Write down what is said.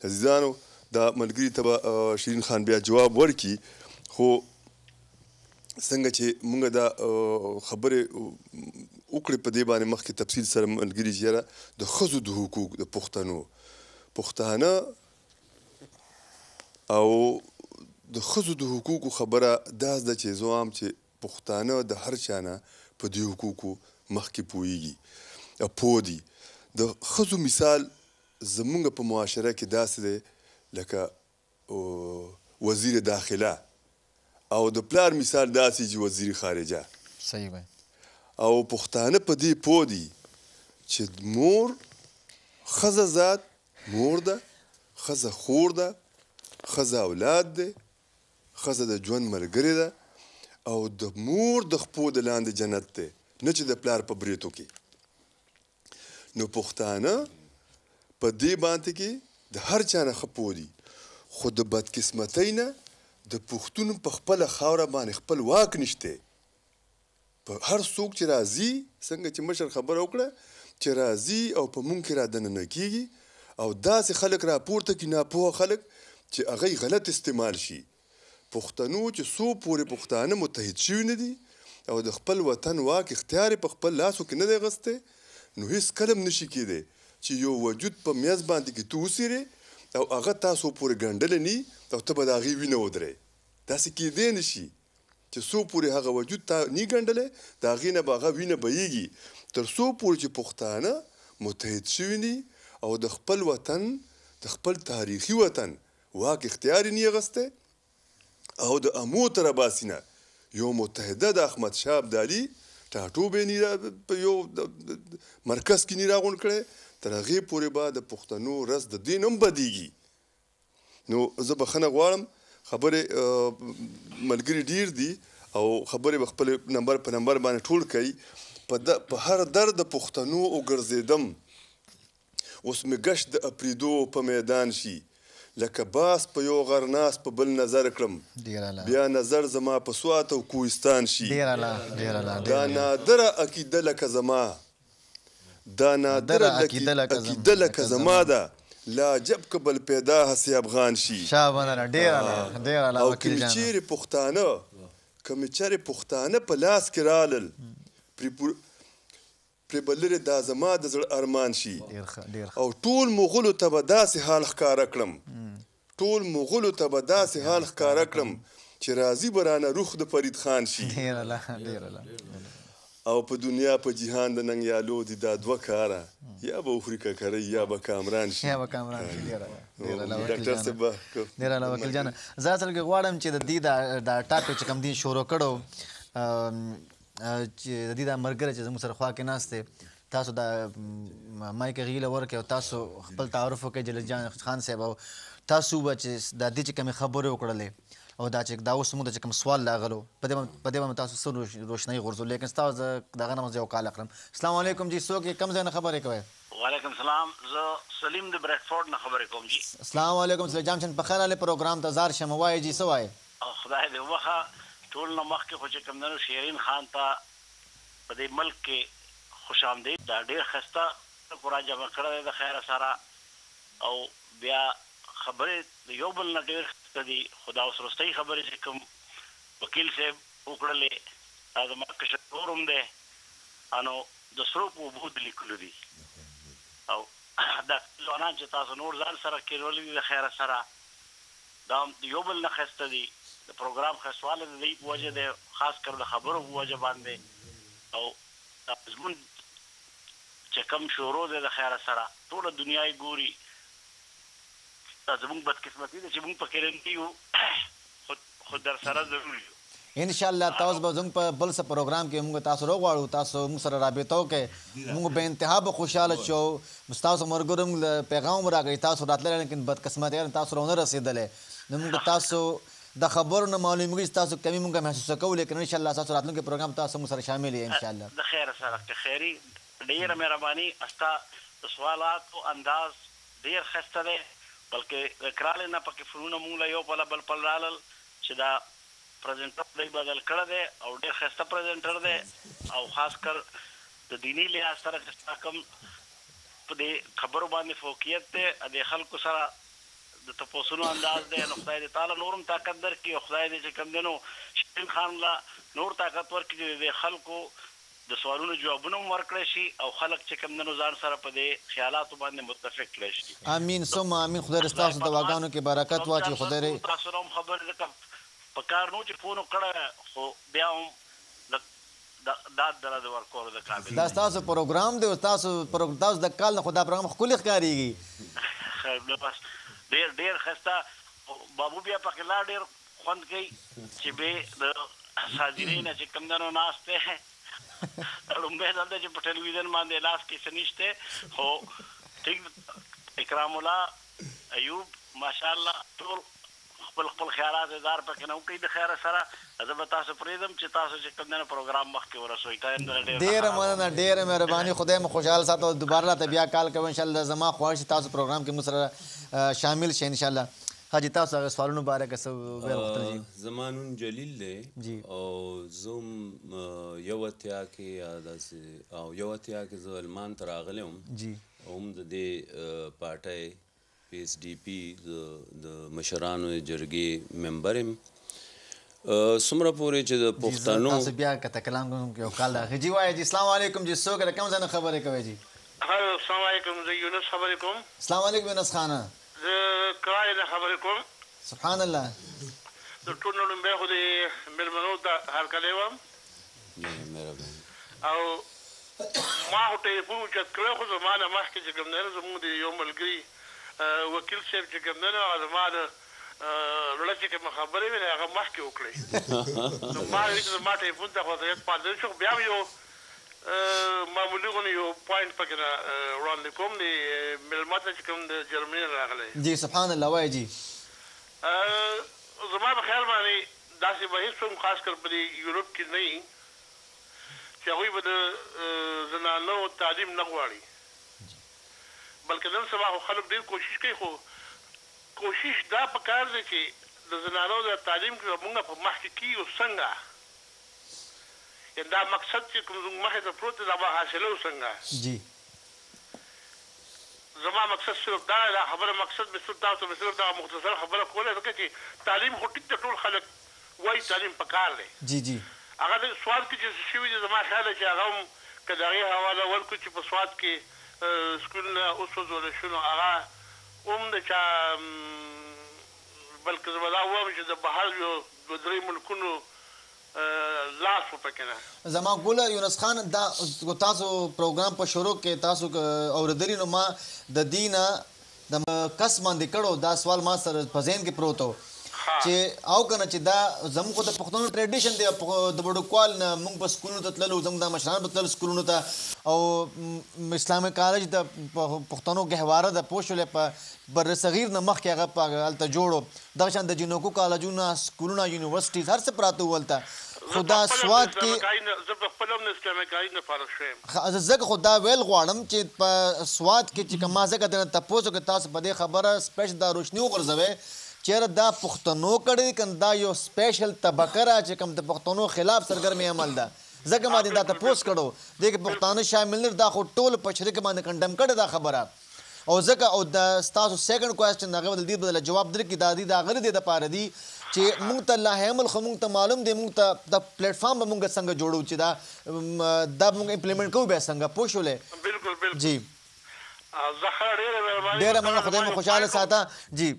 عزیزانو دا ملګري ته به شیرین خان بیا جواب ورکړي خو څنګه چې موږ دا خبرې وکړې په دې باندې مخکې تفصیل سره ملګري چې یاره د ښځو د حقوق د پښتانه او د ښځو د حقوقو خبره دا ده چې زه وایم چې پښتانه د هر چا نه په دې حقوقو مخکې پوهېږي او پوه دي د ښځو مثال زمونږ په معاشره کې داسې دی لکه وزیر داخله او د پلار مثال داسې چې وزیر خارجه صحیح وای او پښتانه په دې پوه دي چې مور ښځه ذات مور ده ښځه خور ده ښځه اولاد دی ښځه د ژوند ملګرې ده او د مور د خپو د لاندې جنت دی نه چې د پلار په بریتو کې نو پښتانه په دې باندې کې د هر چا نه ښه پوه دي خو د بدقسمتۍ نه د پښتون په خپله خاوره باندې خپل واک نشته په هر څوک چې راځي څنګه چې مشر خبره وکړه چې راځي او په مونږ کې را دننه کېږي او داسې خلک راپورته کړي ناپوهه خلک چې هغه غلط استعمال شي پښتنو چې څو پورې پښتانه متحد شوي نه دي او د خپل وطن واک اختیار په خپل لاسو کې نه دی اخیستی نو هېڅ کله هم نشي کېدی چې یو وجود په میز باندې کې ته وڅېرې او هغه تاسو پورې ګنډلی نی او ته به د هغې وینه ودرې داسې کېدی نه شي چې څو پورې هغه وجود تا نی ګنډلی د هغې نه به هغه وینه بهیږي تر څو پورې چې پښتانه متحد شوي دي او د خپل وطن د خپل تاریخي وطن واک اختیار یې نه اخیستی او د امو تر باسي نه یو متحده د احمد شاه ابدالي ټاټوبې په یو مرکز کې نه راغونډ کړی تر هغې پورې به د پښتنو رس د دین هم بدیږي نو زه بخښنه غواړم خبرې ملګري ډیر دي او خبرې به خپل نمبر په نمبر باندې ټول کوي په هر درد د پښتنو وګرځېدم اوس مې ګشت د اپریدو په میدان شي لکه باس په یو غرناس په بل نظر کړم بیا نظر زما په سوات او کوهستان شي دا نادره عقیده لکه زما دا نادره عقیده لکه زما ده لا جب که بل پیدا هسې افغان شي او که مې چیرې پښتانه په لاس کې رالل پرې به لرې دا زما د زړه ارمان شي او ټول مغلو ته به داسې حال ښکاره کړم چې راځي به رانه روح د فرید خان شي او په دنیا په جهان د ننګیالو دي دا دوه کاره یا به وخوري ککرۍ یا به کامران شي ډاکټر صاحب ډېر اعلی وکیل جان زه اصل کې غواړم چې د دې دا ټاپک چې کوم دین شروع کړو چې د دې دا ملګری چې زموږ سره خوا کې ناست دی تاسو دا مایک غیله ورکړئ او تاسو خپل تعارف وکړئ جلیل جان خان صاحب او تاسو به چې دا دې چې کومې خبرې وکړلې او دا چې دا اوس موږ ته چې کوم سوال راغلو په دې باندې تاسو څه روشنۍ غورځو لیکن ستاسو دغه نه یو کال اخلم السلام علیکم جی څوک یې کوم ځای نه خبرې کوئ وعلیکم السلام زه سلیم د بریکفورډ نه خبرې کوم جی السلام علیکم سلیم جان په خیر حال پروګرام ته زار شم وایي جی څه وایي خدای دې وبخښه ټول نه مخکې خو چې کوم دی شیرین خان ته په دې ملک کې خوش آمدید دا ډېر ښایسته پوره جمع کړی دی د خیره سره او بیا خبرې د یو بل نه ډېر ښایسته دي خو دا اوس وروستۍ خبرې چې کوم وکیل صاحب وکړلې دا زما کشر ورور هم دی نو د سرو په اوبو د لیکلو دي او دا ځوانان چې تاسو نور ځان سره کېنولي دي د خیره سره دا هم د یو بل نه ښایسته دي د پروګرام ښایستوالی د دوی په وجه دی خاص کر د خبرو په وجه باندې او دا زمونږ چې کوم شروع دی د خیره سره ټوله دنیا یې ګوري دا زمونږ بدقسمتي ده چې مونږ پکې نه یو خو در سره ضرور یو انشاءالله تاسو به زموږ په بل څه پروګرام کې موږ تاسو راغواړو تاسو موږ سره رابطه وکړئ موږ به انتها به خوشحاله شو ستاسو ملګرو موږ پیغام راکړئ تاسو راتللی لیکن بدقسمتي تاسو راونه رسېدلی نو موږ تاسو د خبرو نه معلومیږي چې تاسو کمی موږ محسوسه کوو لیکن انشاءالله تاسو راتلونکي پروګرام تاسو موږ سره شامل یې انشاءالله د خیر سره که خیري ډېره مهرباني ستا د سوالاتو انداز ډېر ښایسته دی بلکې د کرالې نه پکې فنونه موږ له یو پله بل پل رالل چې دا پرزنټر دی بدل کړی دی او ډېر ښایسته پرزنټر دی او خاص کر د دیني لحاظ سره چې ستا کوم په دې خبرو باندې فوقیت دی د خلکو سره د تپوسونو انداز دی نو خدای دې تعالی نورم طاقت درکړي او خدای دې چې کوم دی نو شیرین خان لا نور طاقت ورکړي د خلکو د سوالونو جوابونه هم ورکړی شي او خلک چې کوم دی نو ځان سره په دې خیالاتو باندې متفق کړی شي. امین ثم امین. خدای دې ستاسو دعاګانو کې برکت واچوي. خدای دې تاسو هم خبرې ځکه په کار نو چې فون وکړی خو بیا هم دا د ورکولو د قابل دا ستاسو پروګرام دی او تاسو د کال نه خو دا پروګرام ښکلي ښکارېږي. بس ډېر ښایسته بابو بیا پکې لا ډېر خوند کوي چې بې د حاضرۍ نه چې کوم دی نو ناست دی لومبی ځل دی چې په ټلویزیون باندې لاس کې څه نشته خو ټیک اکرام الله ایوب ماشاءالله ټول خپل خیالات ادار پکې نه وکړي د خیره سره زه به تاسو پرېږدم چې تاسو چې کوم دی نو پروګرام مخکې ورسوئ. ډېره مننه ډېره مهرباني. خدای مو خوشحاله ساتو. دوباره راته بیا کال کوئ انشاءالله. زما خواهش چې تاسو پروګرام کې مو سره شامل شئ انشاءالله. حاجي تاسو هغه سوالونو باره کې څه ویل غوښتل دي؟ زما نوم جلیل دی او زه هم یو اتیا کې زه المان ته راغلی وم او هم د دې پارټۍ پی ایس ډي پي د مشرانو جرګې ممبر یم. څومره پورې چې د پښتنو تاسو بیا که کلام کوم یو کال راغی. جی وایي جی السلام علیکم. جی څوک د کوم ځای نه خبرې کوئ؟ جی السلام علیکم. زه یونس خبرې کوم. السلام علیکم یونس خانه. زه کرای نه خبرې کوم. سبحان الله. د ټول نه لومبی خو د مېلمنو ته هرکلی وم او ما خو ټلیفون اوچت کړی خو زما نه مخکې چې کوم دی نو زموږ د یو ملګري وکیل صاحب چې کوم دی نو هغه زما د زړه چې کومه خبرې وې هغه مخکې وکړې نو ما ویل چې زما ټلیفون ته خو زیات پاتې شو بیا مې یو معمولي غوندې یو پوینټ پکې نه وړاندې کوم د مېلمه ته چې کوم د جرمني نه راغلی. جی سبحان الله. وایي جی زما په خیال باندې داسې به هېڅ هم خاص کر په دې یوروپ کې نه وي چې هغوی به د زنانو تعلیم نه غواړي بلکې نن سبا خو خلک ډېر کوشش کوي خو کوشش دا پکار دی چې د زنانو د تعلیم کې مونږ په مخکې کیږو څنګه دا مقصد چې کوم زموږ مخې ته پروت دی دا به حاصلوو څنګه. جی زما مقصد صرف دا دا خبره مقصد مې صرف تاسو مې صرف دا مختصر خبره کوله ځکه چې تعلیم خو ټیک ته ټول خلک وایي تعلیم پکار دی. جی جی هغه د سواد کې چې شوي دي زما خیال دی چې هغه هم که د هغې حواله ورکړو چې په سواد کې سکولونه وسوځولی شو نو هغه هم د چا بلکې زه به دا ووایم چې د بهر یو دوه درې ملکونو لاس و پکې نه. زما ګوله یونس خان دا تاسو پروګرام په شروع کې تاسو اورېدلي نو ما د دې نه د کس باندې کړو دا سوال ما سره په ذهن کې پروت و چې او کنه چې دا زموږ خو د پښتنو ټریډیشن دی د بډوکوال نه موږ په سکولونو ته تللو زموږ د مشران به تلل سکولونو ته او اسلامي کالج د پښتنو ګهواره د پوه شولې په بر صغیر نه مخکې هغه په هلته جوړو دغه شان د جنوکو کالجونه سکولونه یونیورسټیز هر څه پراته وو هلته خو دا سواد کې زه په خپل هم د اسلامي کالج نه فارغ شویم ځکه خو دا ویل غواړم چې په سواد کې چې کوم ما ځکه درنه تپوس وکړ تاسو په دې خبره سپیشل دا روشني وغورځوئ چیرې دا پښتنو کړی که دا یو سپیشل طبقه را چې کوم د پښتنو خلاف سرګرمي عمل ده ځکه ما دې دا تپوس کړو دې کې پښتانه شامل نه دا خو ټول په شریک باندې کنډم کړی دا خبره او ځکه او د ستاسو سیکنډ کوېسچن هغه به د دې بدله جواب درکړي دا دي د هغه دې دپاره دي چې موږ ته لا حمل خو موږ ته معلوم دی موږ ته د پلیټفارم به موږ څنګه جوړو چې دا موږ امپلیمنټ کوو بیا څنګه پوه شولې بالکل بالکل جی ډېره مننه خدای مو خوشحاله ساته. جی